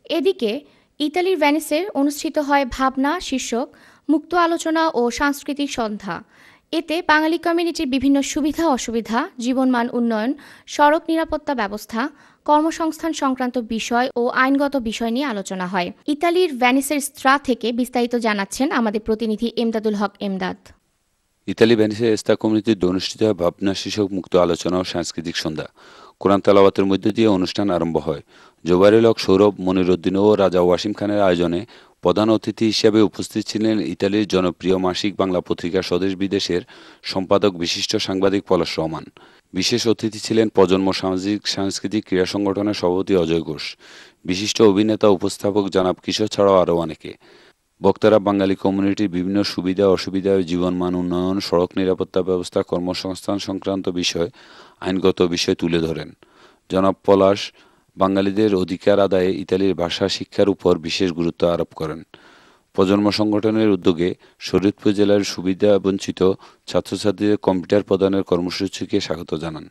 এদিকে ইতালির ভেনিসে অনুষ্ঠিত হয় ভাবনা শীর্ষক মুক্ত আলোচনা ও সাংস্কৃতিক সন্ধ্যা। এতে বাঙালি কমিউনিটির বিভিন্ন সুবিধা অসুবিধা, জীবনমান উন্নয়ন, সড়ক নিরাপত্তা ব্যবস্থা, কর্মসংস্থান সংক্রান্ত বিষয় ও আইনগত বিষয় নিয়ে আলোচনা হয়। ইতালির ভেনিসের স্ত্রা থেকে বিস্তারিত জানাচ্ছেন আমাদের প্রতিনিধি এমদাদুল হক এমদাদ। ইতালি ভেনিসে এস্তা কমিউনিটিতে অনুষ্ঠিত হয় ভাবনা শীর্ষক মুক্ত আলোচনা ও সাংস্কৃতিক সন্ধ্যা। কোরআন তেলাওয়াতের মধ্য দিয়ে অনুষ্ঠান আরম্ভ হয়। জোবাইরুল হক সৌরভ, মনিরুদ্দিন ও রাজা ওয়াসিম খানের আয়োজনে প্রধান অতিথি হিসেবে উপস্থিত ছিলেন ইতালির জনপ্রিয় মাসিক বাংলা পত্রিকা স্বদেশ বিদেশের সম্পাদক বিশিষ্ট সাংবাদিক পলাশ রহমান। বিশেষ অতিথি ছিলেন প্রজন্ম সামাজিক সাংস্কৃতিক ক্রীড়া সংগঠনের সভাপতি অজয় ঘোষ, বিশিষ্ট অভিনেতা উপস্থাপক জনাব কিশোর ছাড়াও আরও অনেকে। বক্তারা বাঙালি কমিউনিটির বিভিন্ন সুবিধা অসুবিধা, জীবনমান উন্নয়ন, সড়ক নিরাপত্তা ব্যবস্থা, কর্মসংস্থান সংক্রান্ত বিষয়, আইনগত বিষয় তুলে ধরেন। জনাব পলাশ বাঙালিদের অধিকার আদায়ে ইতালির ভাষা শিক্ষার উপর বিশেষ গুরুত্ব আরোপ করেন। প্রজন্ম সংগঠনের উদ্যোগে শরীয়তপুর জেলার সুবিধাবঞ্চিত ছাত্রছাত্রীদের কম্পিউটার প্রদানের কর্মসূচিকে স্বাগত জানান।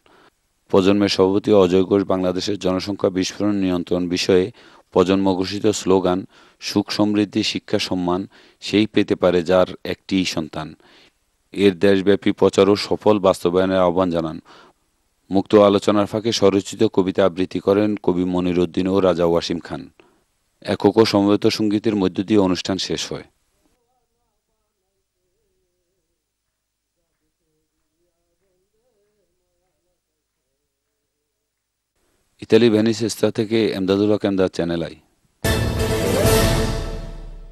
প্রজন্মের সভাপতি অজয় ঘোষ বাংলাদেশের জনসংখ্যা বিস্ফোরণ নিয়ন্ত্রণ বিষয়ে প্রজন্ম ঘোষিত স্লোগান সুখ সমৃদ্ধি শিক্ষা সম্মান সেই পেতে পারে যার একটিই সন্তান এর দেশব্যাপী প্রচার ও সফল বাস্তবায়নের আহ্বান জানান। মুক্ত আলোচনার ফাঁকে স্বরচিত কবিতা আবৃত্তি করেন কবি মনিরুদ্দিন ও রাজা ওয়াসিম খান। একক ও সমবেত সঙ্গীতের মধ্য দিয়ে অনুষ্ঠান শেষ হয়। ইতালি ভেনিস থেকে এমদাদুল হক এমদাদ, চ্যানেল আই।